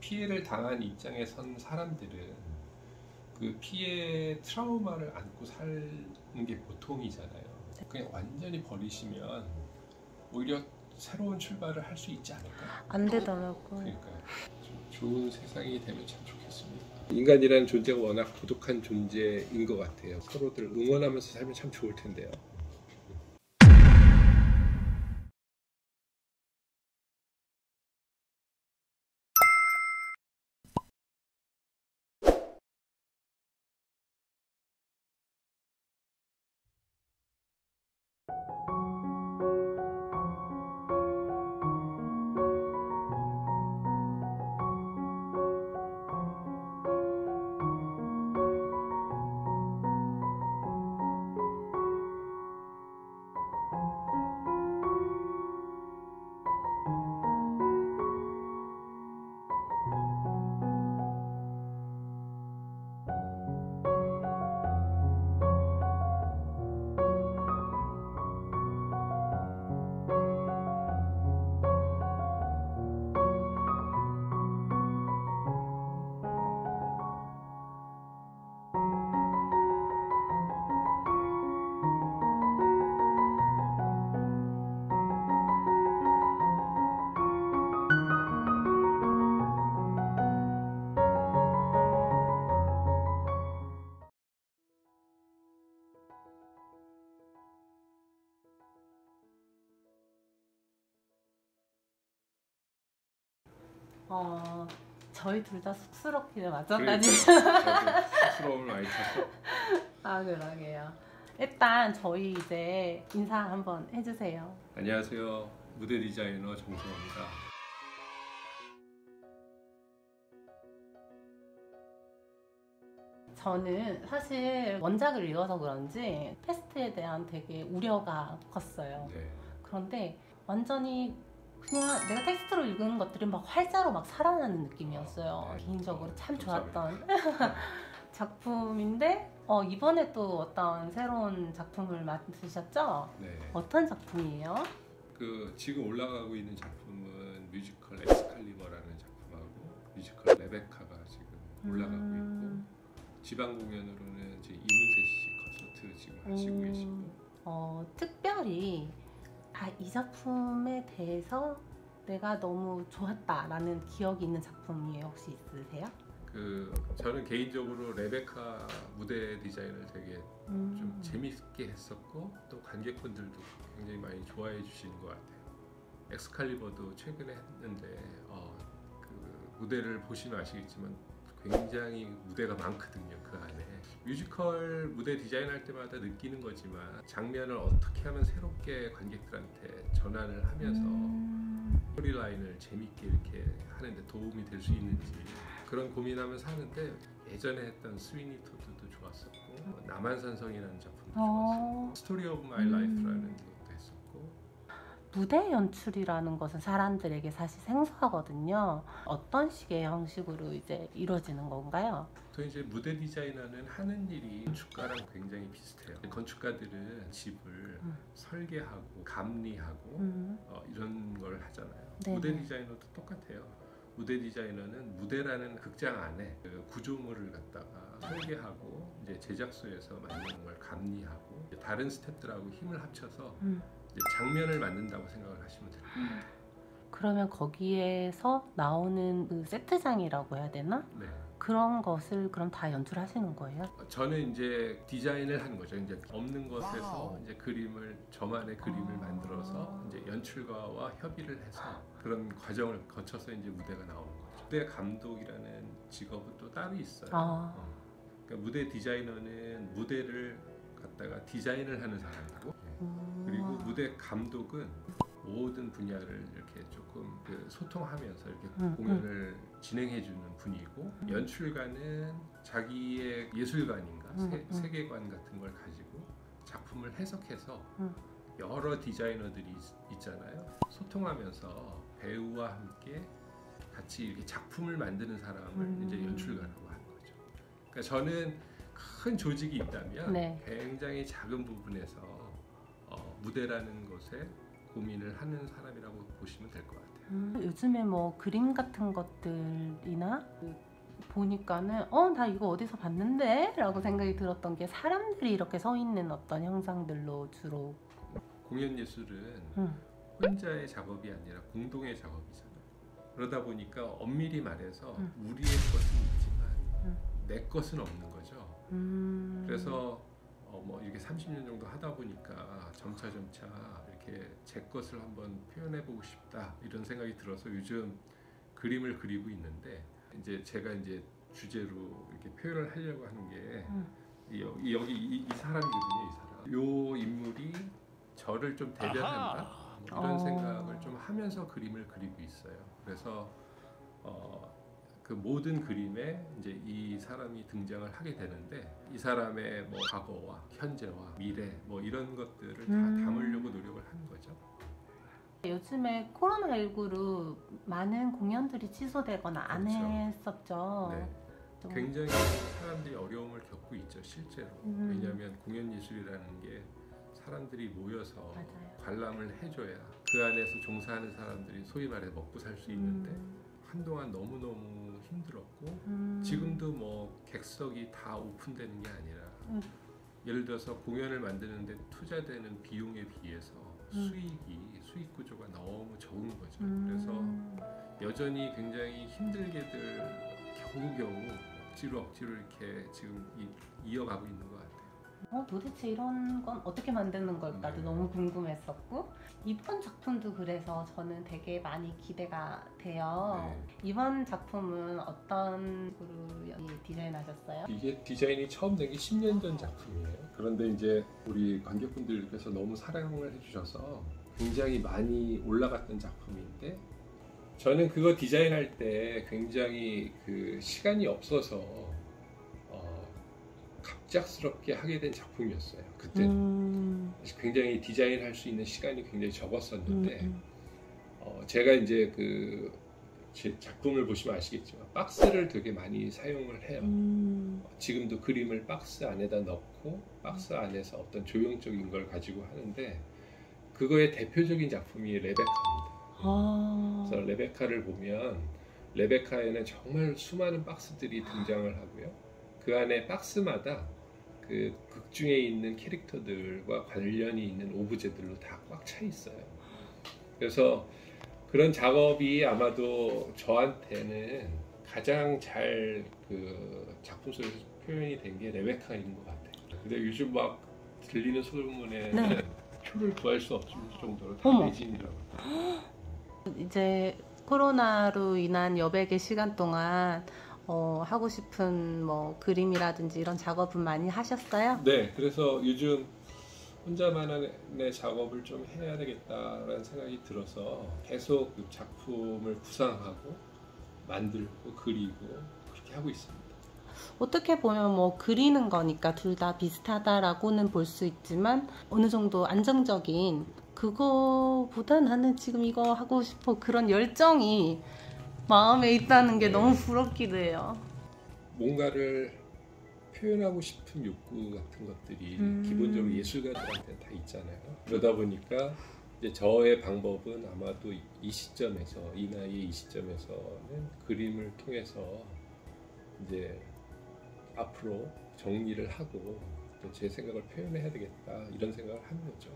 피해를 당한 입장에 선 사람들은 그 피해 트라우마를 안고 사는 게 보통이잖아요. 그냥 완전히 버리시면 오히려 새로운 출발을 할 수 있지 않을까? 안 되더라고요. 그러니까요. 좀 좋은 세상이 되면 참 좋겠습니다. 인간이라는 존재가 워낙 고독한 존재인 것 같아요. 서로들 응원하면서 살면 참 좋을 텐데요. 저희 둘 다 쑥스럽기는 마찬가지. 저도 쑥스러움을 많이 타서. 아, 그러게요. 일단 저희 이제 인사 한번 해주세요. 안녕하세요. 무대 디자이너 정성호입니다. 저는 사실 원작을 읽어서 그런지 패스트에 대한 되게 우려가 컸어요. 네. 그런데 완전히 그냥 내가 텍스트로 읽은 것들이 막 활자로 막 살아나는 느낌이었어요. 네. 개인적으로 참 감사합니다. 좋았던 작품인데 이번에 또 어떤 새로운 작품을 맡으셨죠? 네. 어떤 작품이에요? 그 지금 올라가고 있는 작품은 뮤지컬 엑스칼리버라는 작품하고 뮤지컬 레베카가 지금 올라가고 있고 지방 공연으로는 이제 이문세 씨 콘서트 지금 하시고 계시고 특별히 이 작품에 대해서 내가 너무 좋았다라는 기억이 있는 작품이 혹시 있으세요? 저는 개인적으로 레베카 무대 디자인을 되게 좀 재밌게 했었고 또 관객분들도 굉장히 많이 좋아해 주시는 것 같아요. 엑스칼리버도 최근에 했는데 그 무대를 보시면 아시겠지만 굉장히 무대가 많거든요. 그 안에 뮤지컬 무대 디자인할 때마다 느끼는 거지만 장면을 어떻게 하면 새롭게 관객들한테 전환을 하면서 스토리라인을 재밌게 이렇게 하는데 도움이 될 수 있는지 그런 고민하면서 하는데 예전에 했던 스위니 토드도 좋았었고 남한산성이라는 작품도 좋았었고 스토리 오브 마이 라이프라는 것도 했었고 무대 연출이라는 것은 사람들에게 사실 생소하거든요. 어떤 식의 형식으로 이제 이루어지는 건가요? 또 이제 무대 디자이너는 하는 일이 건축가랑 굉장히 비슷해요. 건축가들은 집을 설계하고 감리하고 이런 걸 하잖아요. 네네. 무대 디자이너도 똑같아요. 무대 디자이너는 무대라는 극장 안에 그 구조물을 갖다가 설계하고 이제 제작소에서 만드는 걸 감리하고 다른 스태프들하고 힘을 합쳐서 이제 장면을 만든다고 생각을 하시면 됩니다. 그러면 거기에서 나오는 그 세트장이라고 해야 되나? 네. 그런 것을 그럼 다 연출하시는 거예요? 저는 이제 디자인을 하는 거죠. 이제 없는 것에서 이제 저만의 그림을 만들어서 이제 연출가와 협의를 해서 그런 과정을 거쳐서 이제 무대가 나오는 거죠. 무대 감독이라는 직업은 또 따로 있어요. 그러니까 무대 디자이너는 무대를 갖다가 디자인을 하는 사람이고, 그리고 무대 감독은 모든 분야를 이렇게 조금 소통하면서 이렇게 공연을 진행해주는 분이고, 연출가는 자기의 예술관인가 세계관 같은 걸 가지고 작품을 해석해서 여러 디자이너들이 있잖아요. 소통하면서 배우와 함께 같이 이렇게 작품을 만드는 사람을 이제 연출가라고 하는 거죠. 그러니까 저는 큰 조직이 있다면 굉장히 작은 부분에서 무대라는 것에 고민을 하는 사람이라고 보시면 될 것 같아요. 요즘에 뭐 그림 같은 것들이나 보니까는 나 이거 어디서 봤는데? 라고 생각이 들었던 게 사람들이 이렇게 서 있는 어떤 형상들로 주로. 공연 예술은 혼자의 작업이 아니라 공동의 작업이잖아요. 그러다 보니까 엄밀히 말해서 우리의 것은 있지만 내 것은 없는 거죠. 그래서 뭐 이렇게 30년 정도 하다 보니까 점차 이렇게 제 것을 한번 표현해보고 싶다 이런 생각이 들어서 요즘 그림을 그리고 있는데, 이제 제가 이제 주제로 이렇게 표현을 하려고 하는 게 여기 이 사람이거든요. 이 사람. 요 인물이 저를 좀 대변한다 뭐 이런 생각을 좀 하면서 그림을 그리고 있어요. 그래서 그 모든 그림에 이제 이 사람이 등장을 하게 되는데, 이 사람의 뭐 과거와 현재와 미래 뭐 이런 것들을 다 담으려고 노력을 하는 거죠. 요즘에 코로나19로 많은 공연들이 취소되거나 안 그렇죠. 했었죠. 네. 굉장히 사람들이 어려움을 겪고 있죠, 실제로. 왜냐하면 공연 예술이라는 게 사람들이 모여서 맞아요. 관람을 해줘야 그 안에서 종사하는 사람들이 소위 말해 먹고 살 수 있는데 한동안 너무너무 힘들었고 지금도 뭐 객석이 다 오픈되는 게 아니라 예를 들어서 공연을 만드는데 투자되는 비용에 비해서 수익 구조가 너무 적은 거죠. 그래서 여전히 굉장히 힘들게들 겨우겨우 억지로 이렇게 지금 이어가고 있는 것 같아요. 도대체 이런 건 어떻게 만드는 걸까도 너무 궁금했었고, 이번 작품도 그래서 저는 되게 많이 기대가 돼요. 이번 작품은 어떤 식으로 디자인하셨어요? 이게 디자인이 처음 된 게 10년 전 작품이에요. 그런데 이제 우리 관객분들께서 너무 사랑을 해주셔서 굉장히 많이 올라갔던 작품인데, 저는 그거 디자인할 때 굉장히 그 시간이 없어서 갑작스럽게 하게 된 작품이었어요. 그때는 굉장히 디자인할 수 있는 시간이 굉장히 적었었는데 제가 이제 제 작품을 보시면 아시겠지만 박스를 되게 많이 사용을 해요. 지금도 그림을 박스 안에다 넣고 박스 안에서 어떤 조형적인 걸 가지고 하는데, 그거의 대표적인 작품이 레베카입니다. 그래서 레베카를 보면 레베카에는 정말 수많은 박스들이 등장을 하고요. 그 안에 박스마다 그 극 중에 있는 캐릭터들과 관련이 있는 오브제들로 다 꽉 차 있어요. 그래서 그런 작업이 아마도 저한테는 가장 잘 그 작품 속에서 표현이 된 게 레베카인 것 같아요. 근데 요즘 막 들리는 소문에는 표를 구할 수 없을 정도로 다 매진이라고. 이제 코로나로 인한 여백의 시간 동안 하고 싶은 뭐 그림이라든지 이런 작업은 많이 하셨어요? 네, 그래서 요즘 혼자만의 작업을 좀 해야 되겠다라는 생각이 들어서 계속 그 작품을 구상하고 만들고 그리고 그렇게 하고 있습니다. 어떻게 보면 뭐 그리는 거니까 둘 다 비슷하다라고는 볼 수 있지만 어느 정도 안정적인, 그거보다 나는 지금 이거 하고 싶어 그런 열정이 마음에 있다는 게 너무 부럽기도 해요. 뭔가를 표현하고 싶은 욕구 같은 것들이 기본적으로 예술가들한테 다 있잖아요. 그러다 보니까 이제 저의 방법은 아마도 이 시점에서, 이 나이의 이 시점에서는 그림을 통해서 이제 앞으로 정리를 하고 또 제 생각을 표현해야 되겠다 이런 생각을 하는 거죠.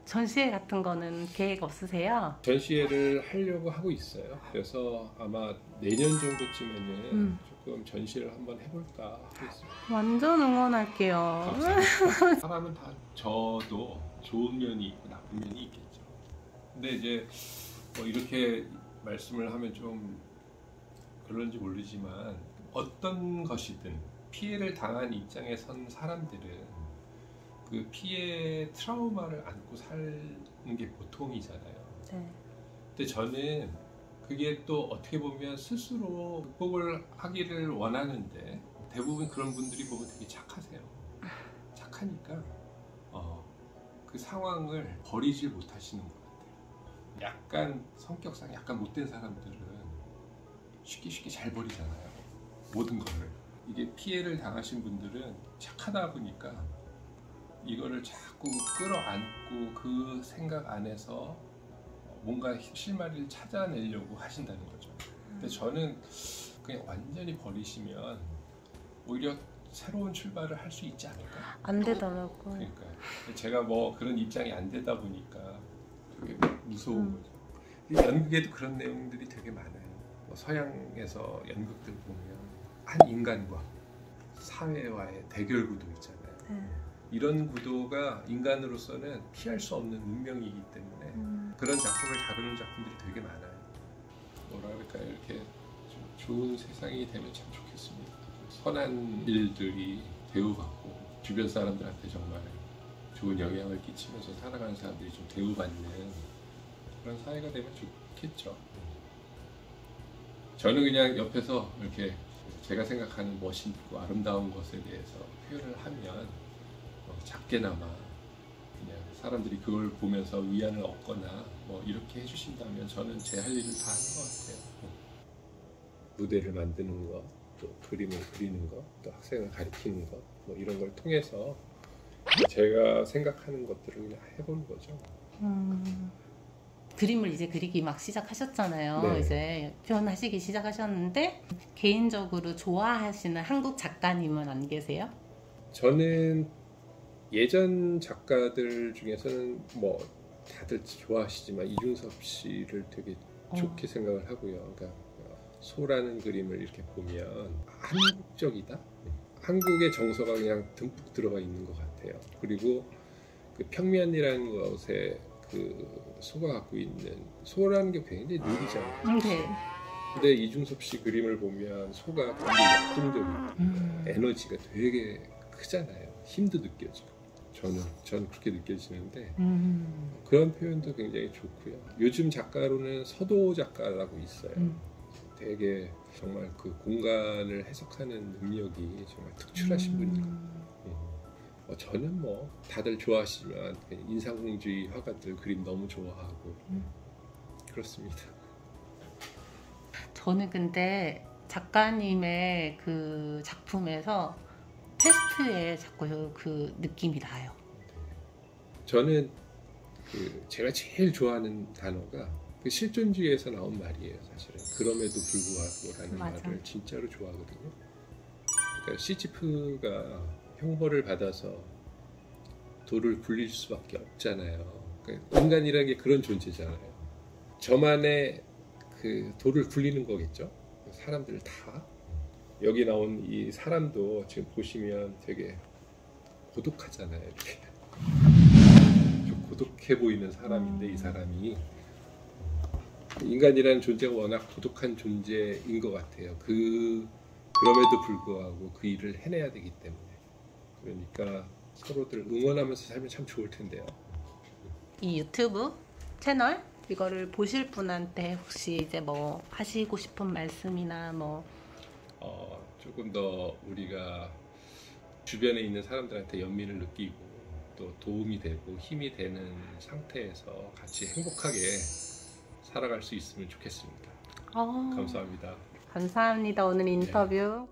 전시회 같은 거는 계획 없으세요? 전시회를 하려고 하고 있어요. 그래서 아마 내년 정도쯤에는 조금 전시를 한번 해볼까 하고 있습니다. 완전 응원할게요. 감사합니다. 사람은 다 저도 좋은 면이 있고 나쁜 면이 있겠죠. 근데 이제 뭐 이렇게 말씀을 하면 좀 그런지 모르지만 어떤 것이든 피해를 당한 입장에 선 사람들은 그 피해 트라우마를 안고 사는 게 보통이잖아요. 네. 근데 저는 그게 또 어떻게 보면 스스로 극복을 하기를 원하는데 대부분 그런 분들이 보면 되게 착하세요. 착하니까 그 상황을 버리질 못하시는 것 같아요. 약간 성격상 약간 못된 사람들은 쉽게 잘 버리잖아요. 모든 거를. 이게 피해를 당하신 분들은 착하다 보니까 이거를 자꾸 끌어안고 그 생각 안에서 뭔가 실마리를 찾아내려고 하신다는 거죠. 근데 저는 그냥 완전히 버리시면 오히려 새로운 출발을 할 수 있지 않을까? 안 되더라고요. 그러니까 제가 뭐 그런 입장이 안 되다 보니까 되게 무서운 거죠. 근데 연극에도 그런 내용들이 되게 많아요. 뭐 서양에서 연극들 보면 한 인간과 사회와의 대결 구도 있잖아요. 이런 구도가 인간으로서는 피할 수 없는 운명이기 때문에 그런 작품을 다루는 작품들이 되게 많아요. 뭐라 그럴까요? 이렇게 좀 좋은 세상이 되면 참 좋겠습니다. 선한 일들이 대우받고 주변 사람들한테 정말 좋은 영향을 끼치면서 살아가는 사람들이 좀 대우받는 그런 사회가 되면 좋겠죠. 저는 그냥 옆에서 이렇게 제가 생각하는 멋있고 아름다운 것에 대해서 표현을 하면 작게나마 그냥 사람들이 그걸 보면서 위안을 얻거나 뭐 이렇게 해주신다면 저는 제 할 일을 다 하는 것 같아요. 무대를 만드는 거, 또 그림을 그리는 거, 또 학생을 가르치는 거, 뭐 이런 걸 통해서 제가 생각하는 것들을 그냥 해보는 거죠. 그림을 이제 그리기 막 시작하셨잖아요. 네. 이제 표현하시기 시작하셨는데 개인적으로 좋아하시는 한국 작가님은 안 계세요? 저는 예전 작가들 중에서는 뭐 다들 좋아하시지만 이중섭 씨를 되게 좋게 생각을 하고요. 그러니까 소라는 그림을 이렇게 보면 한국적이다. 한국의 정서가 그냥 듬뿍 들어가 있는 것 같아요. 그리고 그 평면이라는 것에 그 소가 갖고 있는 소라는 게 굉장히 느리잖아요. 네. 근데 이중섭 씨 그림을 보면 소가 굉장히 역동적이고 에너지가 되게 크잖아요. 힘도 느껴지고 저는 그렇게 느껴지는데 그런 표현도 굉장히 좋고요. 요즘 작가로는 서도 작가라고 있어요. 되게 정말 그 공간을 해석하는 능력이 정말 특출하신 분이에요. 저는 뭐 다들 좋아하시지만 인상주의 화가들 그림 너무 좋아하고 그렇습니다. 저는 근데 작가님의 그 작품에서 테스트에 자꾸 그 느낌이 나요. 저는 그 제가 제일 좋아하는 단어가 그 실존주의에서 나온 말이에요. 사실은 그럼에도 불구하고라는 맞아. 말을 진짜로 좋아하거든요. 그러니까 시지프가 형벌을 받아서 돌을 굴릴 수밖에 없잖아요. 그러니까 인간이라는 게 그런 존재잖아요. 저만의 그 돌을 굴리는 거겠죠. 사람들 다 여기 나온 이 사람도 지금 보시면 되게 고독하잖아요. 이렇게 좀 고독해 보이는 사람인데 이 사람이 인간이라는 존재가 워낙 고독한 존재인 것 같아요. 그럼에도 불구하고 그 일을 해내야 되기 때문에 그러니까 서로들 응원하면서 살면 참 좋을 텐데요. 이 유튜브 채널 이거를 보실 분한테 혹시 이제 뭐 하시고 싶은 말씀이나 뭐 조금 더 우리가 주변에 있는 사람들한테 연민을 느끼고 또 도움이 되고 힘이 되는 상태에서 같이 행복하게 살아갈 수 있으면 좋겠습니다. 감사합니다. 감사합니다. 오늘 인터뷰.